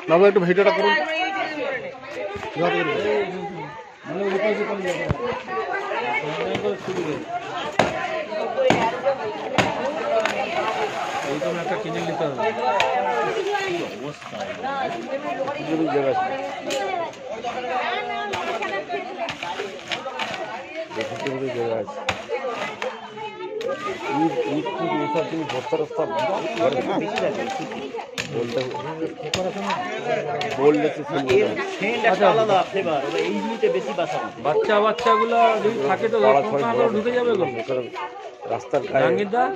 বাবু একটু ভিডিওটা করুন। এইরকম একটা কিনে নিতে হবে। বাচ্চাগুলা থাকে তো ঢুকে যাবে রাস্তার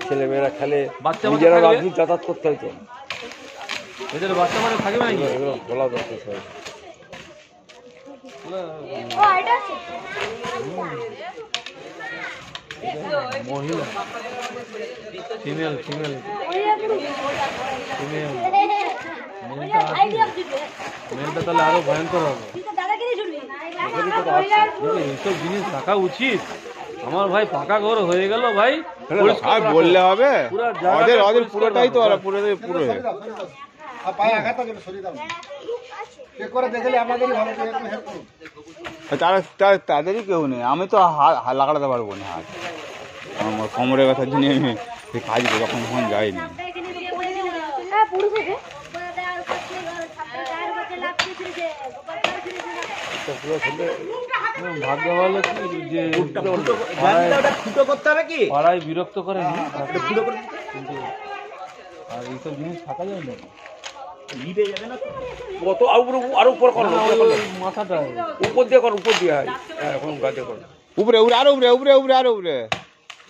ছেলেমেয়েরা খেলে, নিজেরা রাজনীতি যাতায়াত করতে হয়তো এদের বাচ্চা মানে থাকবে নাকি বলা দরকার। মহিলা ফিমেল মেলটা তাহলে আরো ভয়ঙ্কর হবে। এইসব জিনিস থাকা উচিত। আমার ভাই পাকা ঘর হয়ে গেল ভাই, বললে হবে? ওদের পুরোটাই তো পুরো তাদেরই কেউ নেই। আমি তো লাগাতে পারবো না হাত, আমার কোমরের কথার জন্য আমি কাজ যখন ফোন যাইনি। ভাগ্য ভালো যে পাড়ায় বিরক্ত করে নি, কিন্তু আর এইসব জিনিস থাকা যায় না। আরো উপর করো, মাথাটা উপর দিয়ে করো, উপর দিয়ে এখন গাছে করো, উপরে উপরে আরো উপরে উপরে উপরে আরো উপরে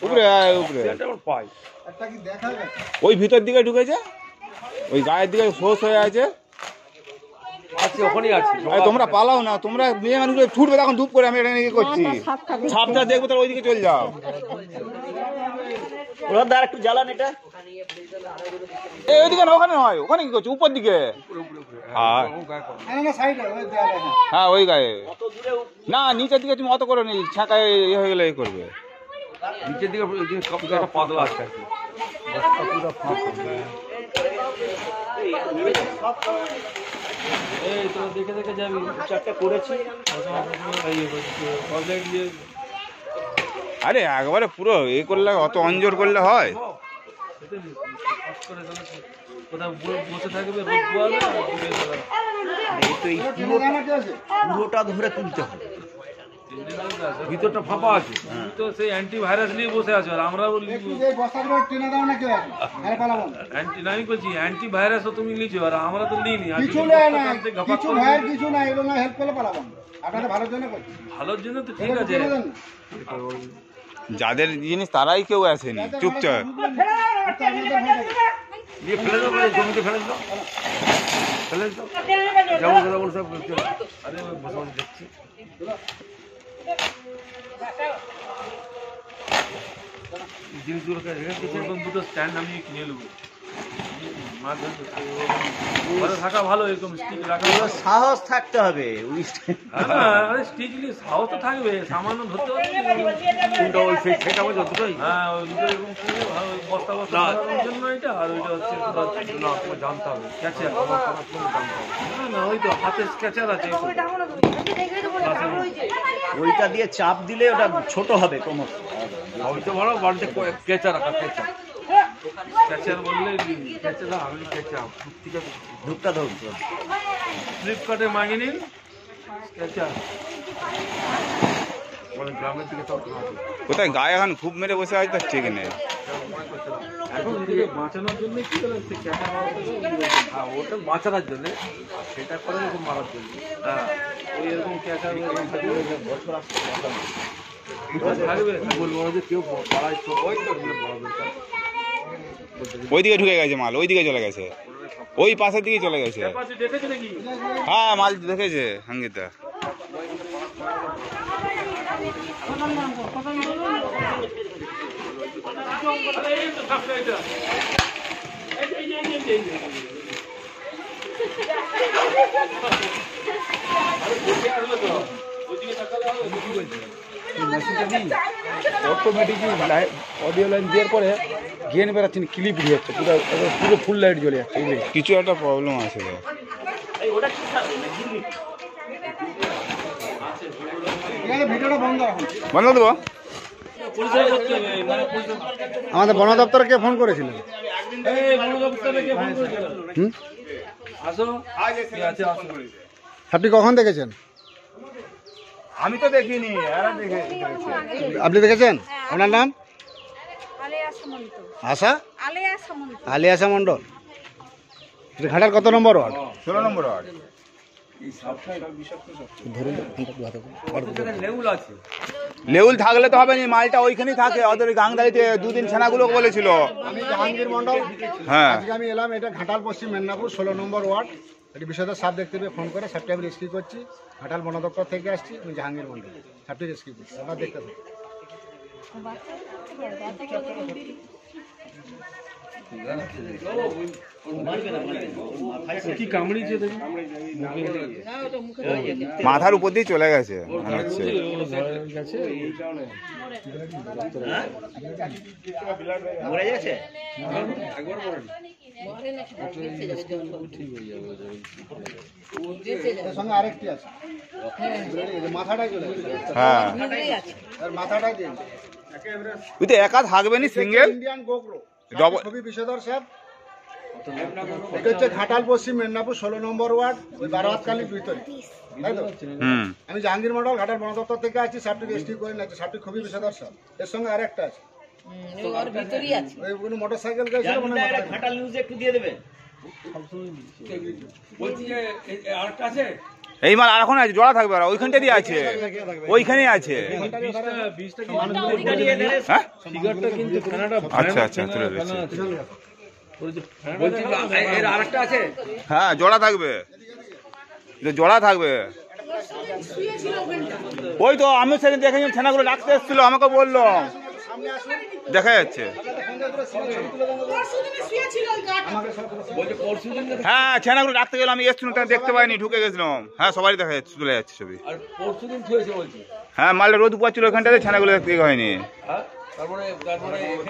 উপরে উপরে পাই। ওই ভিতর দিকে ঢুকেছে, ওই গায়ের দিকে শোষ হয়ে আছে। ওখানেই আছে। তোমরা পালাও না, তোমরা মেয়ে মানুষগুলো ছুটবে তখন ধূপ করে। আমি এটা নিয়ে করছি, সাপটা দেখবো তাহলে ওইদিকে চলে যাও। একটু জ্বালান এটা, ওইদিকে না, ওখানে নয়। ওখানে কি করছো? উপর দিকে। হ্যাঁ ওই গায়ে না, নিচের দিকে তুমি অত করে নি, ছাকায় ইয়ে হয়ে গেলে করবে। নিচের দিকে পাতলা আছে। এই তো দেখে দেখে যাবি, চারটা করেছি। আরে একবারে পুরো এ করলে, অত অঞ্জর করলে হয়? কোথাও বসে থাকবে, পুরোটা ধরে তুলতে হবে। ভিতরটা ফাঁপা আছে, তো সেই অ্যান্টিভাইরাস নিয়ে বসে আছে। আর আমরা আমি বলছি অ্যান্টিভাইরাসও তুমি নিয়েছো, আর আমরা তো নিইনি। ভালোর জন্য তো ঠিক আছে। যাদের জিনিস তারাই কেউ আসেনি, চুপচাপ ফেলে দাও, জমিতে ফেলে দাও, ফেলে দাও। যেমন সব আরে দেখছি জিনিসগুলো দুটো স্ট্যান্ড আমি কিনে নেবো। থাকা ভালো, এরকম স্টিক রাখা সাহস থাকতে হবে। স্টিক নিয়ে সাহস তো থাকবে, সামান্য ধরতে হবে। হ্যাঁ বস্তা বস্তা জন্য এটা, আর ওইটা হচ্ছে জানতে হবে ক্যাচার। না ওই তো হাতে ক্যাচার আছে, ওইটা দিয়ে চাপ দিলে ওটা ছোট হবে কোমর। ওইটা বড় বাড়িতে কেঁচা রাখা, ক্যাচার বললে ক্যাচার, আমি ক্যাচার ধূপটা ধরুন, ফ্লিপকার্টে মাগিয়ে নিন ক্যাচার। গ্রামের দিকে সব কোথায় গায়ে এখন খুব মেরে বসে আছে, তার ঠিক নেই। এখন নিজেকে বাঁচানোর জন্য কি করে ওটা বাঁচানোর জন্য, সেটা করে এরকম মারার জন্য। হ্যাঁ ওই এরকম ক্যাচার থাকবে। বলবো যে কেউ পাড়ায় চোখ হয় তো বড় দরকার। ওইদিকে ঢুকে গেছে মাল, ওইদিকে চলে গেছে, ওই পাশের দিকে চলে গেছে। দেখেছো নাকি? হ্যাঁ মাল দেখেছে সঙ্গীতা। অটোমেটিক অডিও লাইন দেওয়ার পরে গেন বেড়াচ্ছেন, ক্লিপ উঠে যাচ্ছে, পুরো ফুল লাইট জ্বলে যাচ্ছে। কিছু একটা প্রবলেম আছে। ওটা কি থাকে না ঝিল্লি? বন্ধ দেবো। পরিচয় করতে হবে, মানে পরিচয় আমাদের বন দপ্তরকে ফোন করেছিলেন। এই বন দপ্তরে কে ফোন করেছিল? আসো, কি আছে আসো। আপনি কখন দেখেছেন? আমি তো দেখিনি, এরা দেখে। আপনি দেখেছেন? ওনার নাম আলেয়া সামন্ত। আশা আলেয়া সামন্ত। আলিয়াসা মন্ডল। ঘাটার কত নম্বর ওয়ার্ড? 16 নম্বর ওয়ার্ড। লেবুল আছে। লেউল থাকলে তো হবে না, মালটা ওইখানেই থাকে। ওদের ওই গাংদারিতে দুদিন ছানাগুলো বলেছিল। আমি জাহাঙ্গীর মন্ডল। হ্যাঁ, আজকে আমি এলাম, এটা ঘাটাল পশ্চিম মেদিনীপুর 16 নম্বর ওয়ার্ড। এটি বিষয়টা সাপ দেখতে পেয়ে ফোন করে সাপটি আমি রেস্কিউ করছি। ঘাটাল বন দপ্তর থেকে আসছি, আমি জাহাঙ্গীর মন্ডল। সাপটি রেস্কিউ করছি, আপনার দেখতে থাকুন। কি কামড়িয়েছে দেখি? মাথার উপর দিয়ে চলে গেছে মনে হচ্ছে। মরে গেছে? এর সঙ্গে আরেকটি আছে, মাথাটাই চলে গেছে। হ্যাঁ, আর মাথাটাই দিয়ে তুই তো একা থাকবে নি, সিঙ্গেল। ইন্ডিয়ান গোগ্রো ডবল- খুবই বিষধর সাপ। এটা হচ্ছে ঘাটাল পশ্চিম মেদিনীপুর 16 নম্বর ওয়ার্ড, ওই বারোয়াতকালীর ভিতরে, তাই তো? হুম, আমি জাহাঙ্গীর মন্ডল, ঘাটাল বন দপ্তর থেকে আছি। সাপটি রেস্কিউ করে নিয়েছে। সাপটি খুবই বিষধর সাপ। এর সঙ্গে আরেকটা আছে, ওই কোনো মোটর সাইকেল গেছিল মানে মাথায়। ঘাটাল নিউজে একটু দিয়ে দেবেন। বলছি যে আরেকটা আছে। এই মাল আর এখন আছে, জোড়া থাকবে। আর ওইখানটাই আছে, ওইখানেই আছে। বীজটা কি হ্যাঁ, ফিগারটা কিন্তু খানাটা আচ্ছা আচ্ছা, চলে যাচ্ছে। বলছি এর আরেকটা আছে। হ্যাঁ, জোড়া থাকবে, এটা জোড়া থাকবে। ওই তো আমি সেদিন দেখেছি, ছানাগুলো ডাকতে এসেছিল, আমাকে বললো দেখা যাচ্ছে। হ্যাঁ, ছানাগুলো ডাকতে গেলাম, আমি এসেছিলাম, তাই দেখতে পাইনি, ঢুকে গেছিলাম। হ্যাঁ, সবারই দেখা যাচ্ছে, চলে যাচ্ছে ছবি। আর পরশুদিন থুয়েছে বলছি। হ্যাঁ, মালটা রোদ পোয়াচ্ছিল ওইখানটাতে, ছানাগুলো দেখতে হয়নি। হ্যাঁ, তারপরে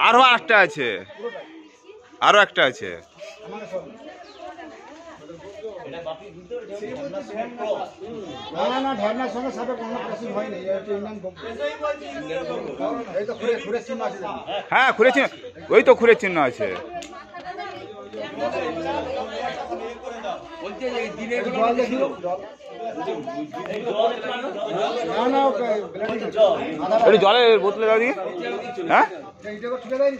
আরো একটা আছে, আরো একটা আছে। না না না, ঢাবনার সঙ্গে সাপের কোনো প্রসেস হয়নি। এটা হচ্ছে ইন্ডিয়ান গোগ্রো। এই তো খুরে চিহ্ন আছে দেখুন। হ্যাঁ, খুঁড়ে চিহ্ন, ওই তো খুঁড়ে চিহ্ন আছে। বলছি যে দিনে জল দেখছিল, জল। না না, একটু জলের বোতলে দাও দিকে। হ্যাঁ, এইটা করে ছুটে দেয়নি।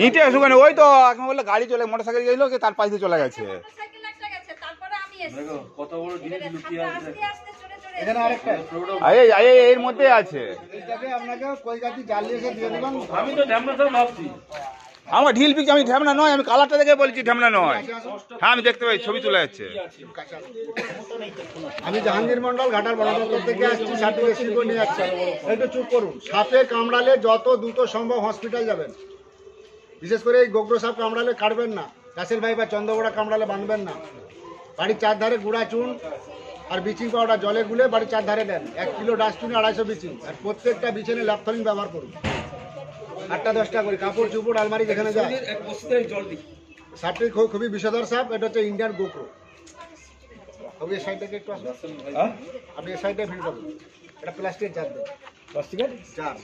ইটে শুকানে, ওই তো এখন বললো গাড়ি চলে, মোটর সাইকেল গেছিল, তার পাশ দিয়ে চলে গেছে। মোটরসাইকেল একটা গেছে, তারপরে আমি এসেছি। কত বড় জিনিস লুকিয়ে আছে। আস্তে আস্তে চলে চলে এখানে আরেকটা আছে। এর মধ্যে আছে। এইটাকে আপনাকে কই গাছি জ্বালিয়ে এসে দিয়ে দিলাম। আমি তো ঢ্যামনা তো ভাবছি। আমার ঢিল পিক, আমি ঢ্যামনা নয়, আমি কালারটা দেখে বলছি ঢ্যামনা নয়। হ্যাঁ, আমি দেখতে পাই, ছবি চলে যাচ্ছে। আমি জাহাঙ্গীর মন্ডল, ঘাটাল বন দপ্তর থেকে আসছি। সাপটি রেস্কিউ করে নিয়ে যাচ্ছি। একটু চুপ করুন। সাপে কামড়ালে যত দ্রুত সম্ভব হসপিটাল যাবেন। বিশেষ করে এই গোগ্রো সাপ কামড়ালে কাটবেন না। রাসেল ভাই বা চন্দ্রগোড়া কামড়ালে বাঁধবেন না। বাড়ির চারধারে গুঁড়া চুন আর ব্লিচিং পাউডার জলে গুলে বাড়ির চারধারে দেন। 1 কিলো ডাস্টবিনে 250 ব্লিচিং। আর প্রত্যেকটা বিছানে ল্যাপথলিন ব্যবহার করুন। 8টা 10টা করে কাপড় চুপড় আলমারি যেখানে যায়। এক বস্তিতে জল দিই। সাপটি খুবই বিষধর সাপ। এটা হচ্ছে ইন্ডিয়ান গোগ্রো। তবে এই সাইড থেকে একটু আসুন। আপনি এই সাইডে ভিড় করুন। এটা প্লাস্টিকের জার দেন। প্লাস্টিকের জার।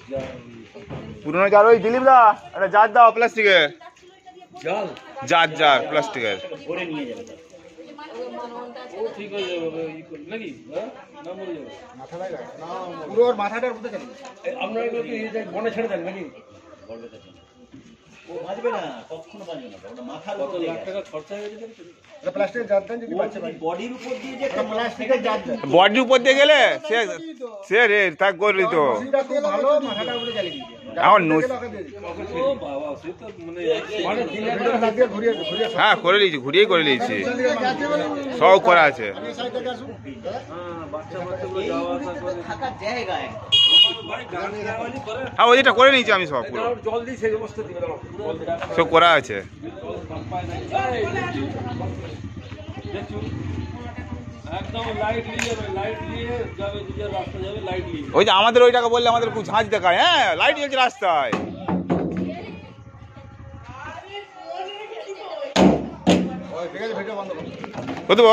পুরোনো জার, ওই দিলীপ দা একটা জার দাও প্লাস্টিকের। জল জার প্লাস্টিকের। ভরে নিয়ে যাবে। ঠিক হয়ে যাবে নাকি? হ্যাঁ, না মরে যাবে। মাথা লাগে না, পুরো ওর মাথাটার মধ্যে চলে গেছে। আপনারা এগুলো কি বনে ছেড়ে দেন নাকি? ও বাঁচবে না, কখনো বাঁচবে না। ওটা মাথার কত উপর লাখ টাকা খরচা হয়ে গেছে? এটা প্লাস্টিকের জার দেন যদি বাঁচে ভাই। বডির উপর দিয়ে যে এটা প্লাস্টিকের জার দেন। বডির উপর দিয়ে গেলে সে রে তা করলি তো। বসিটা খুব ভালো, মাথাটার উপরে জ্বালিয়ে দিন। আমার নোজ, ও বাবা, সে তো মানে দিনে ভিতরে লাগ দিয়ে ঘুরিয়ে ঘুরিয়ে সব। হ্যাঁ করে নিয়েছি, ঘুরিয়ে করে নিয়েছি, যাচ্ছে বলে সব করা আছে। আপনি এই সাইড থেকে আসুন। বাচ্চা বাচ্চাগুলো যাওয়া আসা করে থাকার জায়গা একদম। বাড়ি গান গাওয়ালি করে। হ্যাঁ, ওইটা করে নিয়েছি আমি, সব পুরো জল দিই সেই অবস্থা দিবে দাঁড়াও। জল দিই। সব করা আছে। দেখছো? একদম লাইট নিয়ে যাবে, লাইট নিয়ে যাবে, নিজের রাস্তা যাবে, লাইট নিয়ে। ওই যে আমাদের ওইটাকে বললে আমাদের খুব ঝাঁজ দেখায়। হ্যাঁ, লাইট জ্বলছে রাস্তায়। ওই ঠিক আছে, ভিডিও বন্ধ করুন। বুঝতে